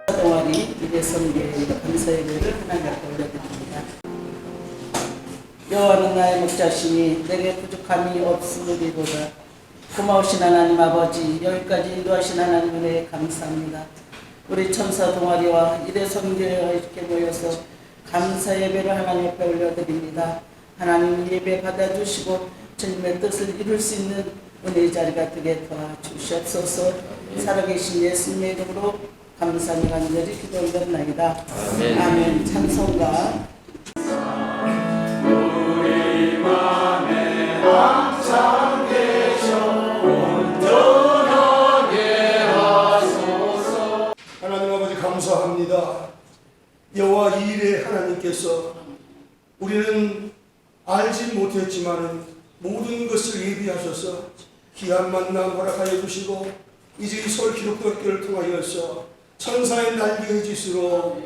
동아리 유대성교회 감사예배를 하나님 앞에 올려드립니다. 여호와는 나의 목자시니 내게 부족함이 없으리로다. 고마우신 하나님 아버지, 여기까지 인도하신 하나님 은혜에 감사합니다. 우리 천사 동아리와 유대성교회가 이렇게 모여서 감사 예배를 하나님 앞에 올려드립니다. 하나님 예배 받아주시고 주님의 뜻을 이룰 수 있는 은혜의 자리가 되게 도와주시옵소서. 살아계신 예수님의 이름으로 감사하며 간절히 기도 올렸나이다. 아멘. 아멘. 찬송가 우리 맘에 항상 계셔 온전하게 하소서. 하나님 아버지 감사합니다. 여호와 이레 하나님께서 우리는 알지 못했지만 모든 것을 예비하셔서 귀한 만남 허락하여 주시고 이제 이 서울 기독교학교를 통하여서 천사의 날개의 짓으로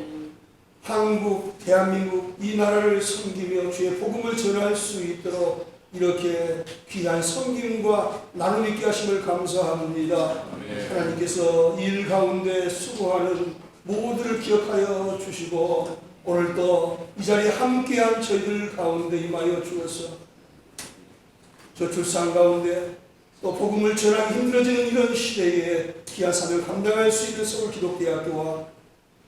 한국, 대한민국 이 나라를 섬기며 주의 복음을 전할 수 있도록 이렇게 귀한 섬김과 나눔 있게 하심을 감사합니다. 하나님께서 일 가운데 수고하는 모두를 기억하여 주시고 오늘도 이 자리에 함께한 저희들 가운데 임하여 주어서 저출산 가운데 또 복음을 전하기 힘들어지는 이런 시대에 귀한 사명을 감당할 수 있는 서울 기독대학교와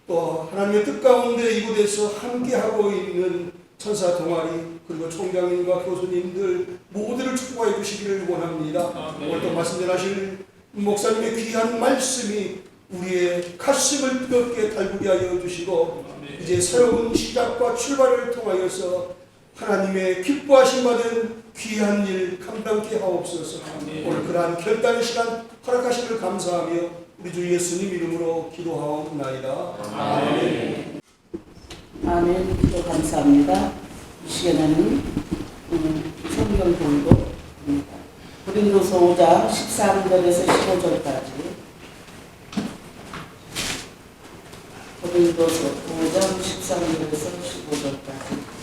또 하나님의 뜻 가운데 이곳에서 함께하고 있는 천사 동아리 그리고 총장님과 교수님들 모두를 축복하여 주시기를 원합니다. 오늘 또 말씀 전하실 목사님의 귀한 말씀이 우리의 가슴을 뜨겁게 달구게 하여 주시고 이제 새로운 시작과 출발을 통하여서 하나님의 기뻐하심 받은 귀한 일 감당케 하옵소서. 오늘 그러한 결단의 시간 허락하심을 감사하며 우리 주 예수님 이름으로 기도하옵나이다. 아멘. 아멘. 기도 감사합니다. 이 시간에는 성경 공독입니다. 고린도서 5장 13절에서 15절까지 고린도서 5장 13절에서 15절까지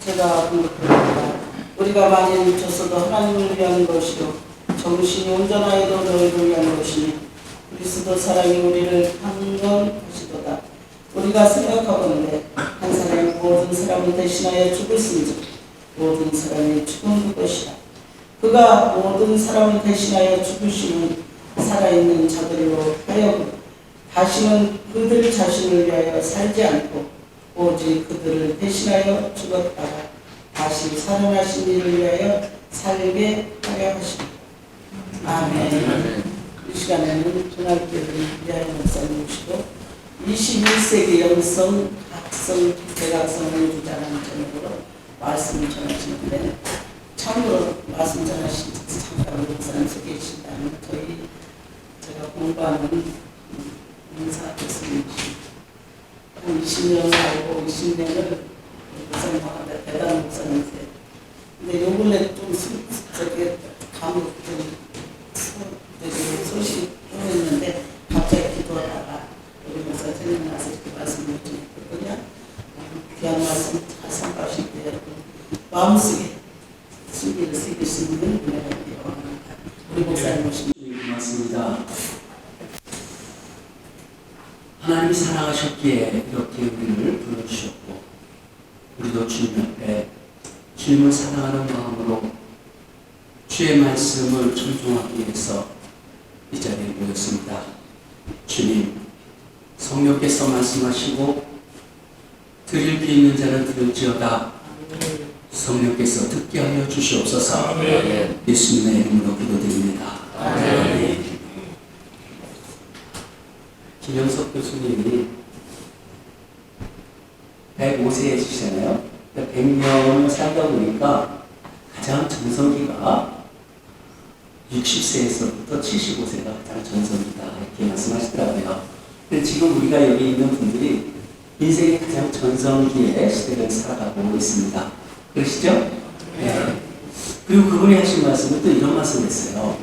제가 공독합니다. 우리가 만일 미쳤어도 하나님을 위한 것이요 정신이 온전하여도 너희를 위한 것이니 그리스도 사랑이 우리를 강건하시도다. 우리가 생각하건대 한 사람이 모든 사람을 대신하여 죽었은즉 모든 사람이 죽은 그것이라. 그가 모든 사람을 대신하여 죽으시는 살아있는 자들로 하여금 다시는 그들 자신을 위하여 살지 않고 오직 그들을 대신하여 죽었다가 다시 살아나신 이를 위하여 살게 하려 하십니다. 아멘. 이 시간에는 중앙교회 이하연 목사님 오시고 21세기 영성 각성 대각성을 주장하는 제목으로 말씀을 전하시는데 참으로 말씀 전하신 참가로 목사님 속에 계신다는 제가 공부하는 인사 교수님이십니다. 한 20년 살고 20년을 목사님하고 대단한 목사님이세요. 근데 요 근래 좀 감옥 소식이 있는데 갑자기 기도하다가 우리 목사님 나서 이렇게 말씀을 드렸거든요. 귀한 말씀 잘 sam가하실 때 여러분 마음속에 숨기를 새길 수 있는 은혜가 있기를 원합니다. 우리 목사님 오십니다. 고맙습니다. 하나님이 사랑하셨기에 이렇게 우리를 불러주셨고 우리도 주님 앞에 주님을 사랑하는 마음으로 주의 말씀을 청종하기 위해서 이 자리에 모였습니다. 주님, 성령께서 말씀하시고 들을 귀 있는 자는 들을지어다. 성령께서 듣게 하여 주시옵소서. 아멘. 예수님의 이름으로 기도드립니다. 아멘. 김영석 교수님이 105세이시잖아요. 100년을 살다 보니까 가장 전성기가 60세에서부터 75세가 가장 전성기다 이렇게 말씀하시더라고요. 근데 지금 우리가 여기 있는 분들이 인생의 가장 전성기의 시대를 살아가고 있습니다. 그러시죠? 네. 그리고 그분이 하신 말씀은 또 이런 말씀을 했어요.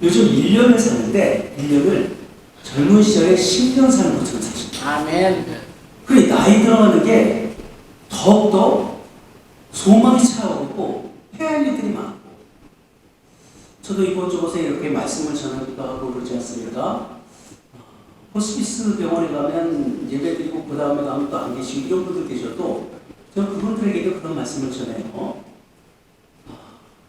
요즘 1년을 사는데 1년을 젊은 시절에 10년 사는 것처럼 사십니다. 아멘. 그래 나이 들어가는 게 더욱더 소망이 차오르고 해야 할 일들이 많고 저도 이곳저곳에 이렇게 말씀을 전하기도 하고 그러지 않습니까? 호스피스 병원에 가면 예배드리고 그 다음에 가면 또 안 계시고 이런 분들 계셔도 저는 그분들에게도 그런 말씀을 전해요.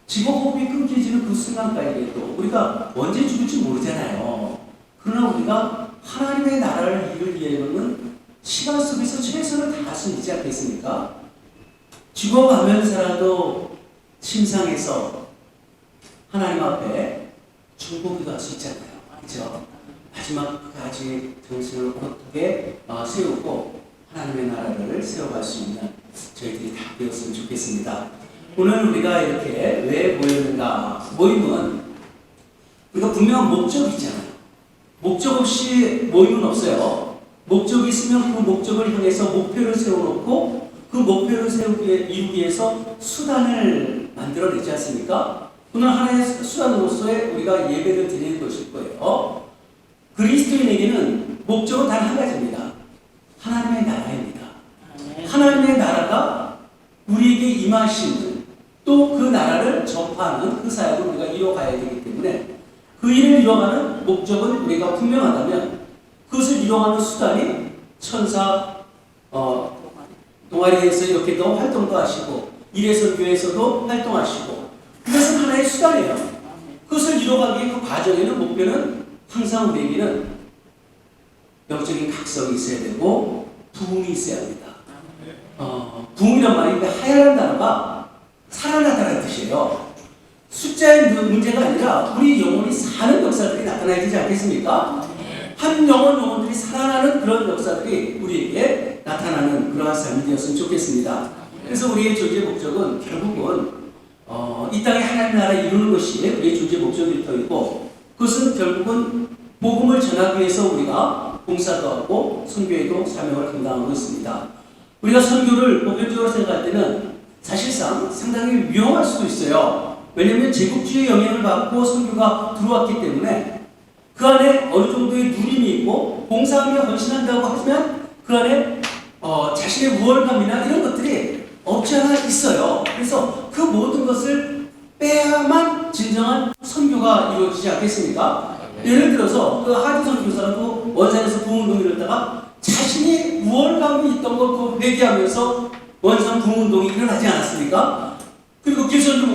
직업호흡이 끊기지는 그 순간까지도 우리가 언제 죽을지 모르잖아요. 그러나 우리가 하나님의 나라를 이루기 위해서는 시간 속에서 최선을 다할 수 있지 않겠습니까? 죽어가면서라도 침상에서 하나님 앞에 중보기도 할 수 있잖아요. 그렇죠? 마지막까지 정신을 어떻게 세우고 하나님의 나라를 세워갈 수 있는 저희들이 다 되었으면 좋겠습니다. 오늘 우리가 이렇게 왜 모였는가? 모임은 우리가 분명한 목적이 있잖아요. 목적 없이 모임은 없어요. 목적이 있으면 그 목적을 향해서 목표를 세워놓고 그 목표를 이루기 위해서 수단을 만들어내지 않습니까? 오늘 하나의 수단으로서의 우리가 예배를 드리는 것일 거예요. 그리스도인에게는 목적은 단 한 가지입니다. 하나님의 나라입니다. 하나님의 나라가 우리에게 임하시는 또 그 나라를 전파하는 그 사역을 우리가 이뤄가야 되기 때문에 그 일을 이뤄가는 목적은 우리가 분명하다면 그것을 이뤄가는 수단이 천사 동아리에서 이렇게도 활동도 하시고 일회선교에서도 활동하시고 그것은 하나의 수단이에요. 그것을 이뤄가기 위해 그 과정에는 목표는 항상 우리에게는 영적인 각성이 있어야 되고 부흥이 있어야 합니다. 부흥이란 말이 하얀 단어가 살아나다는 뜻이에요. 숫자의 문제가 아니라 우리 영혼이 사는 역사들이 나타나야 되지 않겠습니까? 한 영혼들이 살아나는 그런 역사들이 우리에게 나타나는 그러한 삶이 되었으면 좋겠습니다. 그래서 우리의 존재 목적은 결국은 이 땅에 하나님 나라 이루는 것이 우리의 존재 목적일 터이고 그것은 결국은 복음을 전하기 위해서 우리가 봉사도 하고 선교에도 사명을 감당하고 있습니다. 우리가 선교를 보편적으로 생각할 때는 사실상 상당히 위험할 수도 있어요. 왜냐하면 제국주의 영향을 받고 선교가 들어왔기 때문에 그 안에 어느 정도의 누림이 있고 봉사하며 헌신한다고 하지만 그 안에 자신의 우월감이나 이런 것들이 없지 않아 있어요. 그래서 그 모든 것을 빼야만 진정한 선교가 이루어지지 않겠습니까? 예를 들어서 그 하디 선교사도 원산에서 부흥운동을 했다가 자신이 우월감이 있던 걸 회개하면서 원산 부흥운동이 일어나지 않았습니까? 그리고 길선주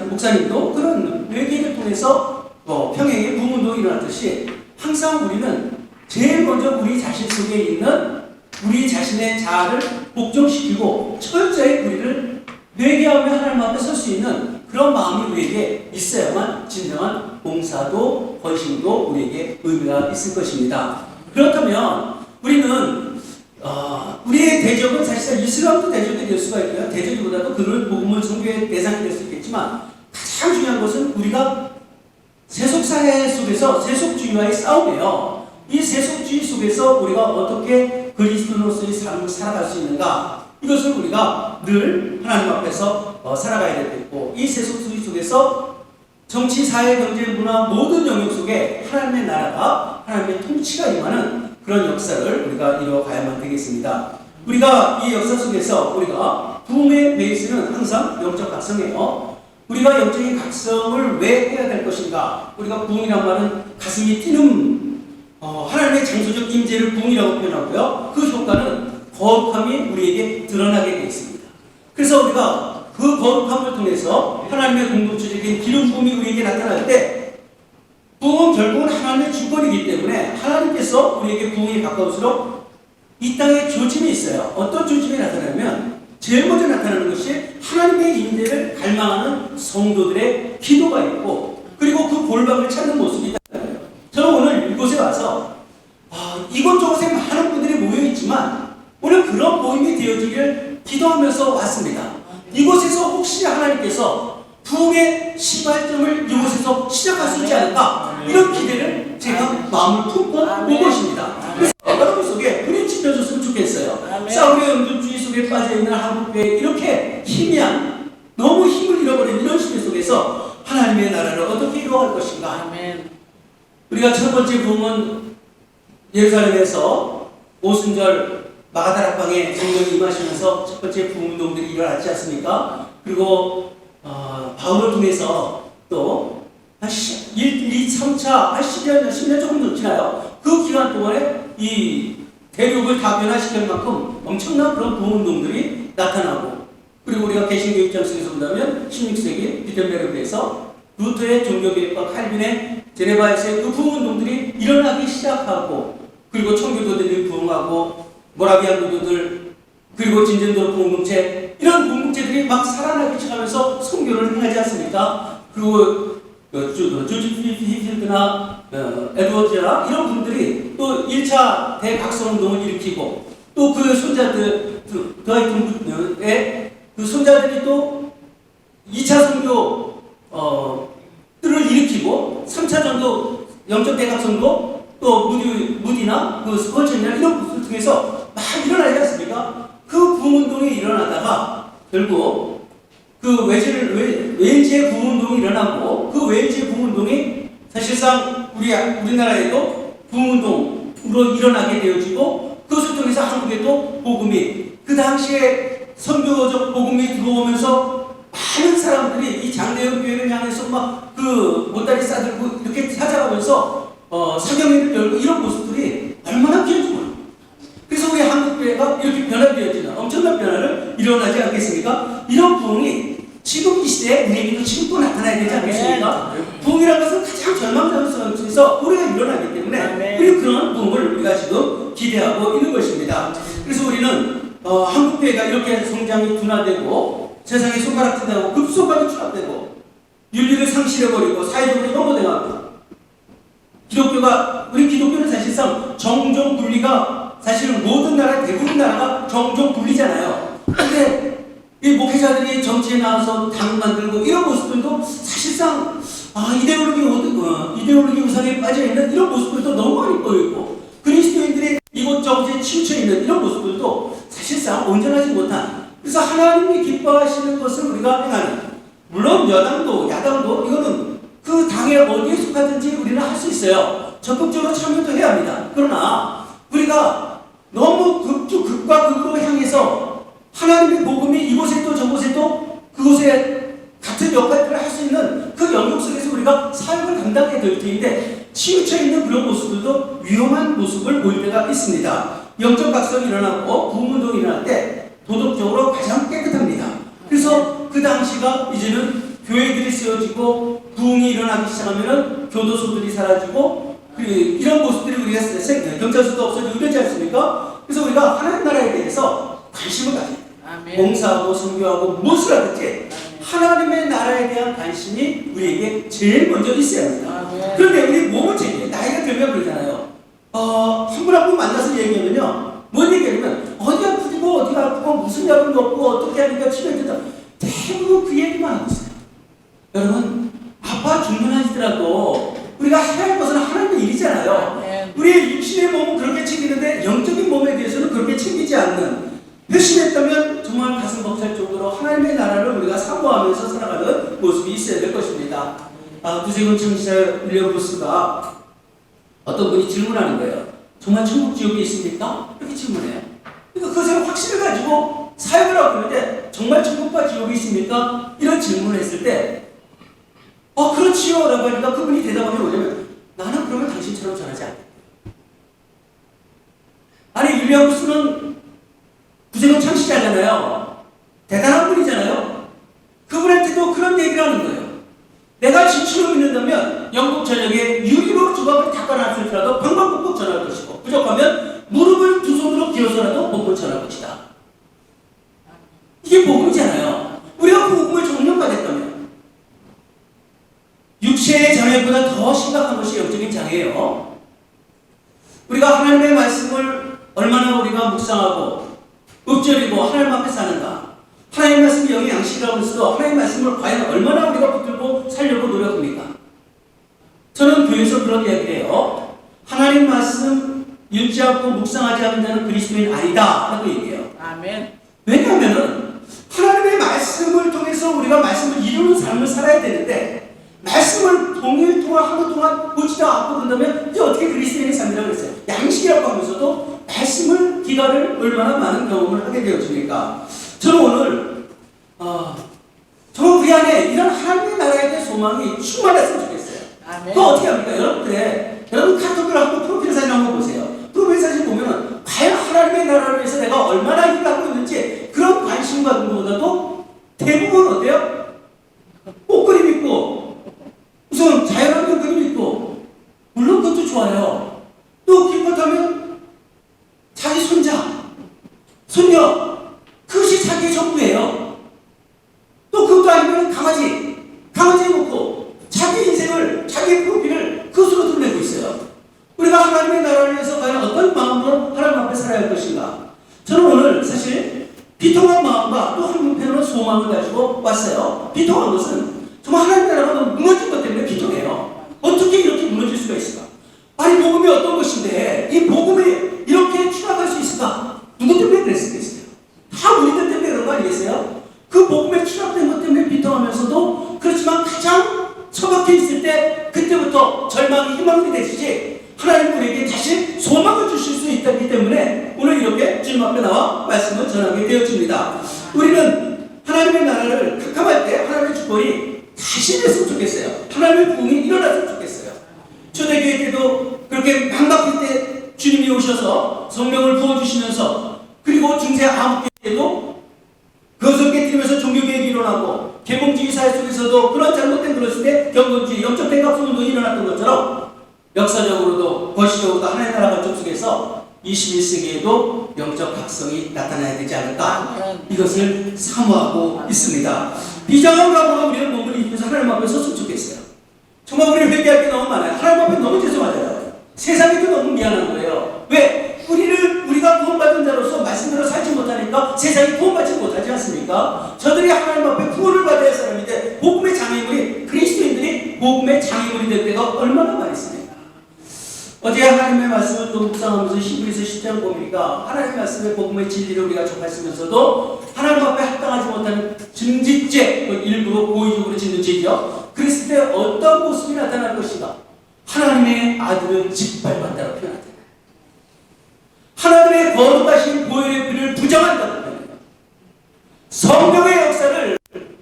목사님도 그런 회개를 통해서 평양에 부흥운동이 일어났듯이 항상 우리는 제일 먼저 우리 자신 속에 있는 우리 자신의 자아를 복종시키고 철저히 우리를 회개하며 하나님 앞에 설 수 있는 그런 마음이 우리에게 있어야만 진정한 봉사도 헌신도 우리에게 의미가 있을 것입니다. 그렇다면 우리는 우리의 대적은 사실상 이슬람도 대적이 될 수가 있고요. 대적이보다도 그를 복음을 선교의 대상이 될 수 있겠지만 가장 중요한 것은 우리가 세속사회 속에서 세속주의와의 싸움이에요. 이 세속주의 속에서 우리가 어떻게 그리스도로서의 삶을 살아갈 수 있는가? 이것을 우리가 늘 하나님 앞에서 살아가야 되겠고 이 세속주의 속에서 정치, 사회, 경제, 문화 모든 영역 속에 하나님의 나라가 하나님의 통치가 임하는 그런 역사를 우리가 이뤄가야만 되겠습니다. 우리가 이 역사 속에서 우리가 부흥의 베이스는 항상 영적 각성이에요. 우리가 영적인 각성을 왜 해야 될 것인가? 우리가 부흥이란 말은 가슴이 뛰는 하나님의 장소적 임재를 부흥이라고 표현하고요. 그 효과는 거룩함이 우리에게 드러나게 되어 있습니다. 그래서 우리가 그 거룩함을 통해서 하나님의 공동체적인 기름 부음이 우리에게 나타날 때 부흥은 결국은 하나님의 주권이기 때문에 하나님께서 우리에게 부흥에 가까울수록 이 땅에 조짐이 있어요. 어떤 조짐이 나타나면 제일 먼저 나타나는 것이 하나님의 임재를 갈망하는 성도들의 기도가 있고 그리고 그 골방을 찾는 모습이 나타나요. 저는 오늘 이곳에 와서 이곳저곳에 많은 분들이 모여있지만 오늘 그런 모임이 되어지기를 기도하면서 왔습니다. 이곳에서 혹시 하나님께서 부흥의 시발점을 이곳에서 시작할 수 있지 않을까 이런 기대를 제가 마음을 품고 온 것입니다. 그래서 여러분 속에 불이 지펴졌으면 좋겠어요. 사울의 은둔주의 속에 빠져있는 한국교회 이렇게 희미한 너무 힘을 잃어버린 이런 시대 속에서 하나님의 나라를 어떻게 이루어갈 것인가. 우리가 첫 번째 부흥은 예루살렘에서 오순절 마가다락방에 성령이 임하시면서 첫 번째 부흥운동들이 일어났지 않습니까? 그리고 바울을 통해서 또 장차 한 10년, 10년 조금 더 지나요. 그 기간 동안에 이 대륙을 다 변화시킬 만큼 엄청난 그런 부흥운동들이 나타나고, 그리고 우리가 개신교 입장에서 본다면 16세기 비텐베르크에서 루터의 종교개혁과 칼빈의 제네바에서의 그 부흥운동들이 일어나기 시작하고, 그리고 청교도들이 부흥하고, 모라비안 교도들, 그리고 진젠도르 공동체, 이런 공동체들이 막 살아나기 시작하면서 선교를 하지 않습니까? 그리고 조지 필드나 에드워드나 이런 분들이 또 1차 대각성운동을 일으키고, 또 그 손자들, 드와이트 그 손자들이 또 2차 선교 를 일으키고, 3차 전도 영적 대각성도 또 무디나 그 스포츠나 이런 것을 통해서 막 일어나지 않습니까? 그 부흥운동이 일어나다가 결국 그 웨일즈의 부흥운동이 일어나고, 그 웨일즈의 부흥운동이 사실상 우리나라에도 부흥운동으로 일어나게 되어지고, 그것을 통해서 한국에도 복음이, 그 당시에 선교적 복음이 들어오면서 많은 사람들이 이 장대현 교회를 향해서 막 그 못다리 싸들고 이렇게 찾아가면서 사경회를 열고, 이런 모습들이 얼마나 귀한지 몰라요. 그래서 우리 한국교회가 이렇게 변화되어지는 엄청난 변화를 일어나지 않겠습니까? 이런 부흥이 지금 이 시대에 우리에게도 지금 또 나타나야 되지 않겠습니까? 부흥이라는 것은 가장 절망적인 속에서 우리가 일어나기 때문에 우리 그런 부흥을 우리가 지금 기대하고 있는 것입니다. 그래서 우리는 한국교회가 이렇게 성장이 둔화되고, 세상에 손가락질하고 급속하게 추락되고, 윤리를 상실해버리고 사회적으로 혐오당하고, 우리 기독교는 사실상 정종 분리가, 사실은 모든 나라, 대부분 나라가 정종 분리잖아요. 근데 이 목회자들이 정치에 나와서 당 만들고 이런 모습들도 사실상 이데올로기 우상에 빠져있는 이런 모습들도 너무 많이 보이고, 그리스도인들이 이곳저곳에 치우쳐 있는 이런 모습들도 사실상 온전하지 못한, 그래서 하나님이 기뻐하시는 것을 우리가 행하는, 물론 여당도 야당도 이거는 그 당에 어디에 속하든지 우리는 할 수 있어요. 적극적으로 참여도 해야 합니다. 그러나 우리가 너무 극과 극으로 향해서 하나님의 복음이 이곳에 또 저곳에 또 그곳에 같은 역할들을 할 수 있는 그 영역 속에서 우리가 사역을 감당해야 될 텐데, 치우쳐 있는 그런 모습들도 위험한 모습을 보일 때가 있습니다. 영적 각성이 일어나고 부흥운동이 일어날 때 도덕적으로 가장 깨끗합니다. 그래서 그 당시가 이제는 교회들이 세워지고 부흥이 일어나기 시작하면은 교도소들이 사라지고, 이런 모습들이 우리가 경찰서도 없어지고 이러지 않습니까? 그래서 우리가 하나님 나라에 대해서 관심을 가져야 돼요. 봉사하고 선교하고 무엇을 하든지 하나님의 나라에 대한 관심이 우리에게 제일 먼저 있어야 합니다. 그런데 우리 몸을 챙겨, 나이가 들면 그러잖아요. 한 분 한 분 만나서 얘기하면요, 뭔 얘기하냐면 어디 아프고 어디가 아프고 무슨 약을 먹고 어떻게 하니까 치료된다, 대부분 그 얘기만 하고 있어요. 여러분, 아파 죽는하시더라도 우리가 해야 할 것은 하나님의 일이잖아요. 우리의 육신의 몸은 그렇게 챙기는데 영적인 몸에 대해서는 그렇게 챙기지 않는, 회심했다면 정말 가슴 벅찰 정도로 하나님의 나라를 우리가 사모하면서 살아가는 모습이 있어야 될 것입니다. 구세군 청지자 윌리엄 부스가 어떤 분이 질문하는 거예요. 정말 천국 지옥이 있습니까? 이렇게 질문해요. 그러니까 그것에 확신을 가지고 사역을 하고 있는데, 정말 천국과 지옥이 있습니까? 이런 질문을 했을 때 그렇지요 라고 하니까 그분이 대답하는 게 뭐냐면, 나는 그러면 당신처럼 전하지 않겠다. 아니, 윌리엄 부스는 구세군 창시자잖아요. 대단한 분이잖아요. 그분한테도 그런 얘기를 하는 거예요. 내가 진실로 믿는다면 영국 전역에 유리로 조각을 닦아놨을지라도 방방곡곡 전할 것이고, 부족하면 무릎을 두 손으로 기어서라도 복음을 전할 것이다. 이게 복음이잖아요. 우리가 복음을 적용받았다면, 육체의 장애보다 더 심각한 것이 영적인 장애예요. 우리가 하나님의 말씀을 얼마나 우리가 묵상하고 읊조리고 하나님 앞에 사는가, 하나님 말씀이 영의 양식이라고 해서도 하나님 말씀을 과연 얼마나 우리가 붙들고 살려고 노력합니까? 저는 교회에서 그런 이야기를 해요. 하나님 말씀 읽지 않고 묵상하지 않는 자는 그리스도인 아니다 라고 얘기해요. 아멘. 왜냐하면 하나님의 말씀을 통해서 우리가 말씀을 이루는 삶을 살아야 되는데, 말씀을 동일 동안 하루 동안 보지도 않고 그런다면 이제 어떻게 그리스도인의 삶이라고 그랬어요? 양식이라고 하면서도 말씀을 기간을 얼마나 많은 경험을 하게 되어집니까? 저는 오늘 정말 우리 안에 이런 하나님의 나라에 대한 소망이 충만했으면 좋겠어요. 아멘. 그 어떻게 합니까? 여러분 카톡을 한번 프로필 사진 한번 보세요. 프로필 사진 보면은 과연 하나님의 나라를 위해서 내가 얼마나 일을 하고 있는지 그런 관심 받는 것보다도 대부분 어때요? 꽃그림 있고 우선 자연환경 그림 있고 물론 그것도 좋아요. 또 기껏하면 자기 손자, 손녀 그것이 자기의 전부예요. 또 그것도 아니면 강아지 놓고 자기 인생을 자기 프로필을 그것으로 드러내고 있어요. 우리가 하나님의 나라를 위해서 과연 어떤 마음으로 하나님 앞에 살아야 할 것인가? 저는 오늘 사실 비통한 마음과 또 한편으로는 소망을 가지고 왔어요. 비통한 것은 정말 하나님의 나라가 너무 무너진 것 때문에 비통해요. 어떻게 이렇게 무너질 수가 있을까? 아니 복음이 어떤 것인데 이 복음이 이렇게 추락할 수 있을까? 누구 때문에 그랬겠어요? 다 우리들 때문에 그런 거 아니겠어요? 그 복음에 추락된 것 때문에 비통하면서도 그렇지만 가장 처박혀 있을 때 그때부터 절망이 희망이 되시지 하나님 우리에게 다시 소망을 주실 수 있기 때문에 오늘 이렇게 주님 앞에 나와 말씀을 전하게 되어집니다. 우리는 하나님의 나라를 각함할 때 하나님의 주권이 다시 됐으면 좋겠어요. 하나님의 부흥이 일어났으면 좋겠어요. 초대교회 때도 그렇게 막막할 때 주님이 오셔서 성령을 부어주시면서 그리고 중세 암흑 때도 그것을 깨뜨리면서 종교개혁이 일어나고 계몽주의 사회 속에서도 그런 잘못된 그릇일 때 경건주의, 영적 백합성도 일어났던 것처럼 역사적으로도 거시적으로도 하나님의 나라 발전 속에서 21세기에도 영적 각성이 나타나야 되지 않을까 이것을 사모하고 있습니다. 비장한 각오로 우리는 몸을 입혀서 하나님 앞에 섰으면 좋겠어요. 정말 우리는 회개할 게 너무 많아요. 하나님 앞에 너무 죄송하잖아요. 세상에도 너무 미안한 거예요. 왜? 우리가 구원받은 자로서 말씀대로 살지 못하니까 세상이 구원받지 못하지 않습니까? 저들이 하나님 앞에 구원을 받아야 할 사람인데 복음의 장애물이 그리스도인들이 복음의 장애물이 될 때가 얼마나 많이 있습니까? 어제 하나님의 말씀을 또 묵상하면서 히브리서 10장 보니까 하나님의 말씀의 복음의 진리를 우리가 접했으면서도 하나님 앞에 합당하지 못하는 증짓죄, 일부러 고의적으로 짓는 죄죠. 그랬을 때 어떤 모습이 나타날 것인가? 하나님의 아들은 짓밟았다고 표현합니다. 하나님의 거룩하신 보혈의 피를 부정한다고 표현합니다. 성령의 역사를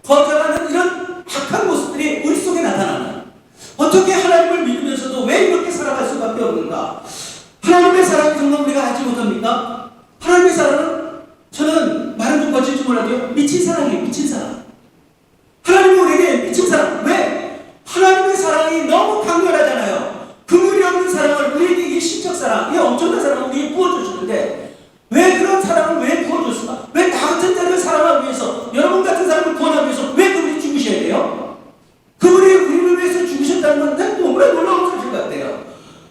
거절하는 이런 악한 모습들이 우리 속에 나타나는 어떻게 하나님을 믿으면서도 왜 이렇게 살아갈 수밖에 없는가? 하나님의 사랑이 정말 우리가 알지 못합니까? 하나님의 사랑은 저는 말은 좀 거칠지 몰라도요 미친 사랑이에요. 미친 사랑. 하나님이 우리에게 미친 사랑. 왜? 하나님의 사랑이 너무 강렬하잖아요. 긍휼이 없는 사랑을 우리에게 이 신적 사랑, 이 엄청난 사랑을 우리에게 부어주시는데 왜 그런 사랑을 왜 부어줬을까? 왜 나 같은 자를 사랑하기 위해서 여러분 같은 사람을 구원하기 위해서 왜 그분이 죽으셔야 돼요? 그분이 우리를 위해서 죽으셨다는 건 너무나 놀라운 사실 같아요.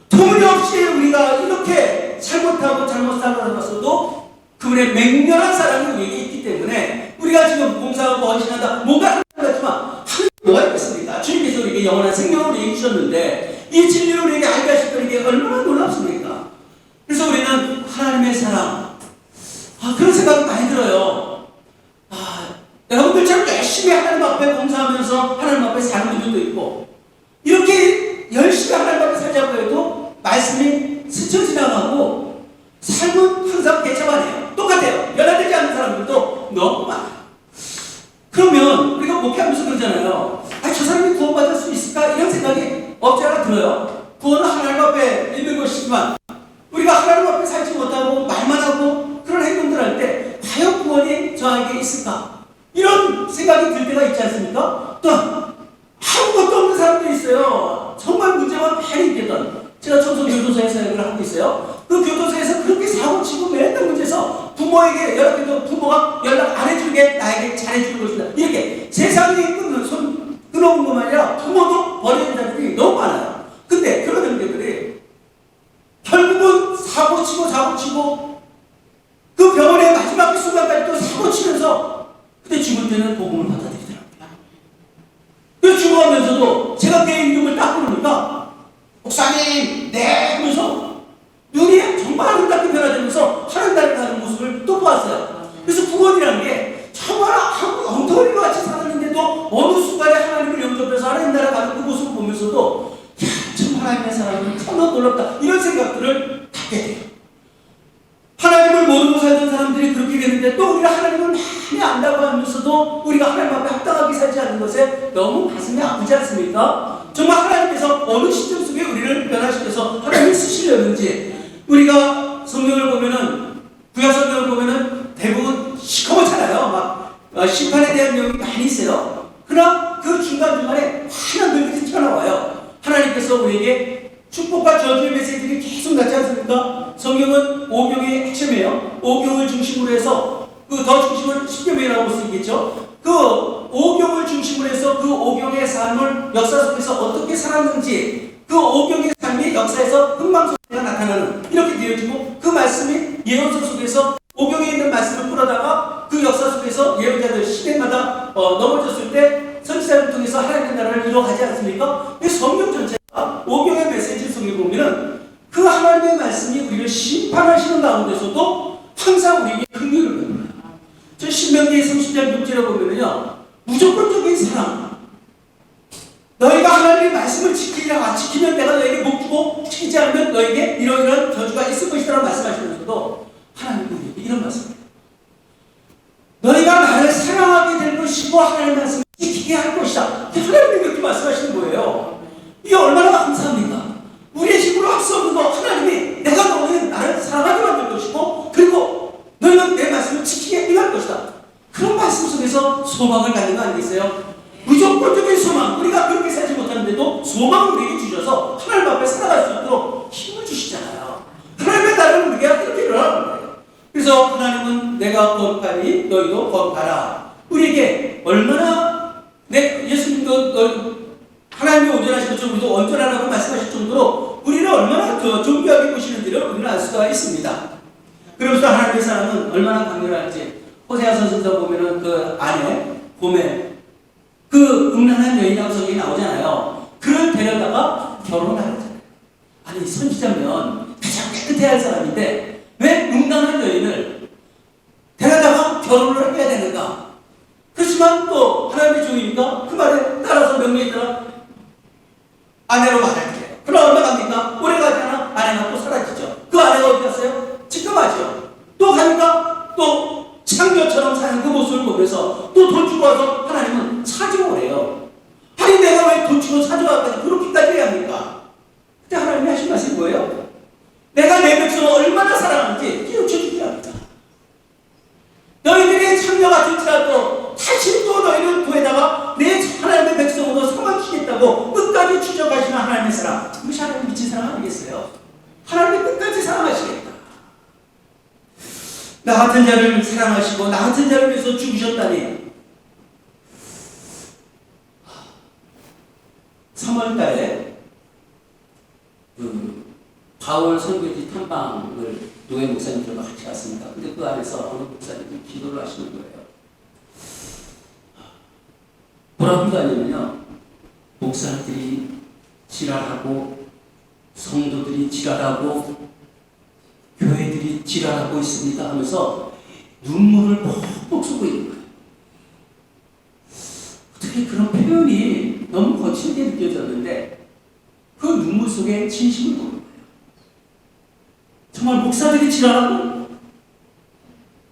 터무니없이 우리가 이렇게 잘못하고 잘못 살아갔어도 그분의 맹렬한 사랑이 우리에게 있기 때문에 우리가 지금 봉사하고 헌신한다 뭔가 하지만 하는 뭐가 있겠습니까? 주님께서 우리에게 영원한 생명을 우리에게 주셨는데 이 진리를 우리에게 알게 하셨다는 게 얼마나 놀랍습니까? 그래서 우리는 하나님의 사랑 그런 생각이 많이 들어요. 여러분들처럼 열심히 하나님 앞에 봉사하면서 하나님 앞에 사는 분들도 있고 이렇게 열심히 하나님 앞에 살자고 해도 말씀이 스쳐 지나가고 삶은 항상 개차반해요. 똑같아요. 연합되지 않는 사람들도 너무 많아요. 그러면 우리가 목회하면서 그러잖아요. 저 사람이 구원받을 수 있을까? 이런 생각이 없지 않아 들어요. 구원은 하나님 앞에 있는 것이지만 우리가 하나님 앞에 살지 못하고 말만 하고 그런 행동들 할 때 과연 구원이 저에게 있을까? 이런 생각이 들 때가 있지 않습니까? 또 아무것도 없는 사람들이 있어요. 정말 문제만 많이 있겠던. 제가 청소교도소에 사역을 하고 있어요. 그 교도소에서 그렇게 사고치고 맨날 문제에서 부모에게 연락해도 부모가 연락 안 해주는 게 나에게 잘해주는 것이다. 이렇게 세상에 손 끊어온 것만 아니라 부모도 버리는 자들이 너무 많아요. 근데 그런 형제들이 결국은 사고치고 그 병원의 마지막 순간까지 또 사고치면서 근데 죽을 때는 복음을 받아들이더랍니다. 그 죽어가면서도 제가 내 이름을 딱 부르니까 목사님 네 하면서 눈이 정말 아름답게 변화되면서 하나님 나라를 가는 모습을 또 보았어요. 그래서 구원이라는 게 정말 엉터리로 같이 살았는데도 어느 순간에 하나님을 영접해서 하나님 나라 가는 그 모습을 보면서도 참 하나님의 사랑은 참나 놀랍다 이런 생각들을 갖게 돼요. 하나님을 모르고 살던 사람들이 그렇게 됐는데 또 우리가 하나님을 많이 안다고 하면서도 우리가 하나님 앞에 합당하게 살지 않는 것에 너무 가슴이 아프지 않습니까? 정말 하나님께서 어느 시점 속에 우리를 변화시켜서 하나님이 쓰시려는지, 우리가 성경을 보면은, 구약 성경을 보면은 대부분 시커멓잖아요. 막 심판에 대한 내용이 많이 있어요. 그러나 그 중간중간에 환한 별들이 튀어나와요. 하나님께서 우리에게 축복과 저주의 메시지들이 계속 나지 않습니까? 성경은 오경의 핵심이에요. 오경을 중심으로 해서, 그 더 중심은 십계명이라고 볼 수 있겠죠. 그 오경을 중심으로 해서 그 오경의 삶을 역사 속에서 어떻게 살았는지, 그 오경의 삶이 역사에서 흥망성쇠가 나타나는, 이렇게 되어지고, 그 말씀이 예언서 속에서 오경에 있는 말씀을 풀어다가 그 역사 속에서 예언자들 시대마다 넘어졌을 때 선지자를 통해서 하나님의 나라를 이루어가지 않습니까? 이 성경 전체가 오경의 메시지 속에 보면은 그 하나님의 말씀이 우리를 심판하시는 가운데서도 항상 우리에게 긍휼을 줍니다. 저 신명기 30장 6절에 보면은요, 무조건적인 사랑. 너희가 하나님의 말씀을 지키면 내가 너에게 복 주고, 지키지 않으면 너에게 이러이러한 저주가 있을 것이라고 말씀하시면서도 하나님은 우리에게 이런 말씀입니다. 너희가 나를 사랑하게 될 것이고 하나님의 말씀을 지키게 할 것이다. 하나님이 그렇게 말씀하시는 거예요. 이게 얼마나 감사합니까? 우리의 힘으로 할 수 없는 거, 하나님이 내가 너희를 나를 사랑하게 만들 것이고, 그리고 너희는 내 말씀을 지키게 할 것이다. 그런 말씀 속에서 소망을 갖는 거 아니겠어요? 무조건적인 소망, 우리가 그렇게 살지 못하는데도 소망을 우리에게 주셔서 하나님 앞에 살아갈 수 있도록 힘을 주시잖아요. 하나님의 나라는 우리가 그렇게 일어나는 거예요. 그래서 하나님은 내가 거룩하니 너희도 거룩하라. 우리에게 얼마나, 예수님도 하나님이 온전하신 것처럼 우리도 온전하라고 말씀하실 정도로 우리를 얼마나 더 존귀하게 보시는지를 우리는 알 수가 있습니다. 그러면서 하나님의 사랑은 얼마나 강렬한지, 호세아서 선서 보면은 그 아내 봄에 그 음란한 여인이라고 성경이 나오잖아요. 그를 데려다가 결혼하잖아요. 아니, 선지자면 가장 깨끗해야 할 사람인데 왜 음란한 여인을 데려다가 결혼을 해야 되는가? 그렇지만 또 하나님의 종이니까 그 말에 따라서 명령에 따라 아내로 말할게요. 그럼 얼마 갑니까? 오래 가지 않아 아내가 또 사라지죠. 그 아내가 어디 갔어요? 지금 하죠. 또 가니까 또 창녀처럼 사는 그 모습을 보면서 또 돈 주고 와서 하나님은 찾아오래요. 아니, 내가 왜 돈 주고 찾아와까지 그렇게까지 해야 합니까? 그때 하나님이 하신 말씀이 뭐예요? 내가 내 백성을 얼마나 사랑하는지 기록해주게 합니다. 너희들이 창녀가 될지라도 다시 또 너희를 구해다가 내 하나님의 백성으로 삼아주시겠다고 끝까지 추적하시는 하나님의 사랑. 그것이 하나님 미친 사랑 아니겠어요? 하나님이 끝까지 사랑하시겠다. 나 같은 자를 사랑하시고 나 같은 자를 위해서 죽으셨다니. 3월달에 바울 선교지 탐방을 노예 목사님들과 같이 갔습니다. 근데 그 안에서 어느 목사님이 기도를 하시는 거예요. 뭐라고 하냐면요, 목사들이 지랄하고 성도들이 지랄하고 교회들이 지랄하고 있습니다 하면서 눈물을 뻑뻑 쏘고 있는 거예요. 어떻게 그런 표현이 너무 거칠게 느껴졌는데 그 눈물 속에 진심을 보는 거예요. 정말 목사들이 지랄하고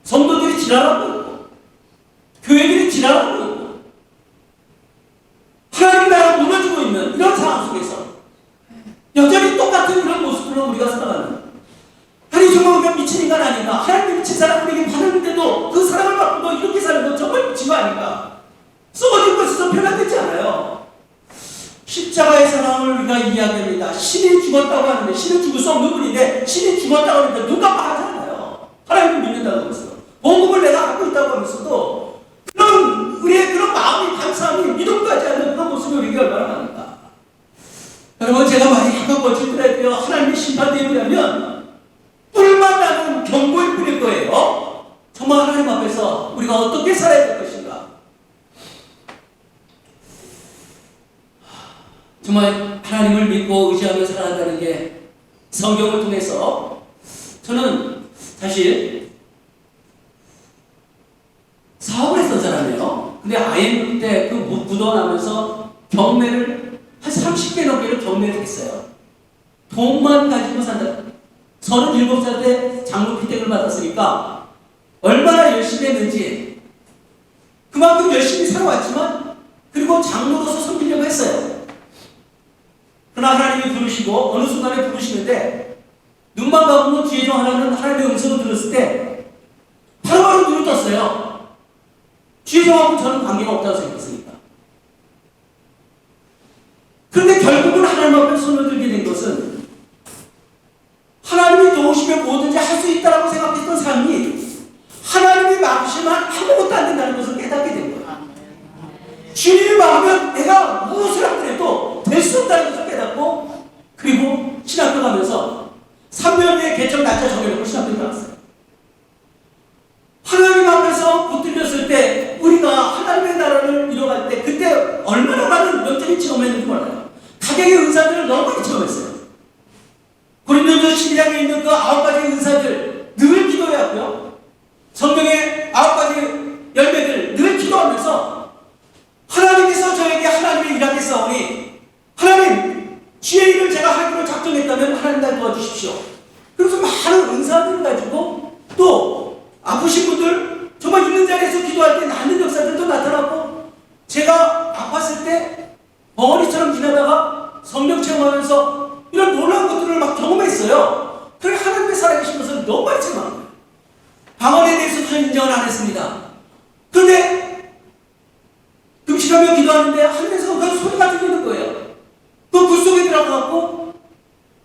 성도들이 지랄하고 교회들이 지랄하고 하나님 나라가 무너지고 있는 이런 상황 속에서 여전히 똑같은 이런 모습으로 우리가 살아가는, 아니 정말 우리가 미친 인간 아닌가? 하나님의 미친 사랑을 우리에게 받았는데도 그 사랑을 받고도 이렇게 사는 건 정말 미친 거 아닌가? 썩어진 것에서 변화되지 않아요. 십자가의 사랑을 우리가 이야기합니다. 신이 죽었다고 하는데, 신은 죽을 수 없는 분인데 신이 죽었다고 하는데 누가 말하지 않아요. 하나님을 믿는다고 하면서 복음을 내가 갖고 있다고 하면서도 그런 우리의 그런 마음이, 감사함이 믿음까지 않는 그런 모습이 우리에게 얼마나 많은가. 여러분, 제가 많이 약간 거칠더라도요, 하나님의 심판되면 뿔만 나는 경고일 뿐일 거예요. 정말 하나님 앞에서 우리가 어떻게 살아야 될 것인가. 정말 하나님을 믿고 의지하며 살아간다는 게 성경을 통해서, 저는 사실 사업을 했던 사람이에요. 근데 IMF 때 그 묻어나면서 경매를 한 30개 넘게를 경매를 했어요. 돈만 가지고 산다. 37살 때 장로 피택을 받았으니까 얼마나 열심히 했는지, 그만큼 열심히 살아왔지만, 그리고 장로로서 섬기려고 했어요. 부르시고 어느 순간에 부르시는데 눈만 감으면 뒤에 중 하나는 하나님의 음성을 들었을 때 바로바로 눈을 떴어요. 뒤에 중하고 저는 관계가 없다고 생각했으니까. 그런데 결국은 하나님 앞에 손을 들게 된 것은 하나님이 도우시면 뭐든지 할 수 있다고 생각했던 삶이 하나님이 막으시면 아무것도 안 된다는 것을 깨닫게 된 거예요. 주님이 막으면 내가 무엇을 하더라도 될 수 없다는 것을 깨닫고, 그리고 신학교 가면서 3년 후에 개척 날짜 정해놓고 신학교 들어갔어요. 하나님 앞에서 붙들렸을 때 우리가 하나님의 나라를 이뤄갈 때 그때 얼마나 많은 영적인 체험했는지 몰라요. 가격의 은사들을 너무 많이 체험했어요. 고린도서 12장에 있는 그 9가지 은사들 늘 기도해왔고요. 성경의 9가지 열매들 늘 기도하면서 하나님께서 저에게 하나님의 일하게 싸우니 하나님 주의 일을 제가 하기로 작정했다면 하나님 날 도와주십시오. 그래서 많은 은사들을 가지고 또 아프신 분들 정말 있는 자리에서 기도할 때 낫는 역사들도 나타나고, 제가 아팠을 때 벙어리처럼 지나다가 성령 체험하면서 이런 놀라운 것들을 막 경험했어요. 그래 하나님의 살아계신 것을 너무 많이 체험한 거예요. 방언에 대해서 저는 인정을 안 했습니다. 그런데 금식하며 기도하는데 하늘에서 그 소리가 들리는 거예요. 그 불 속에 들어가고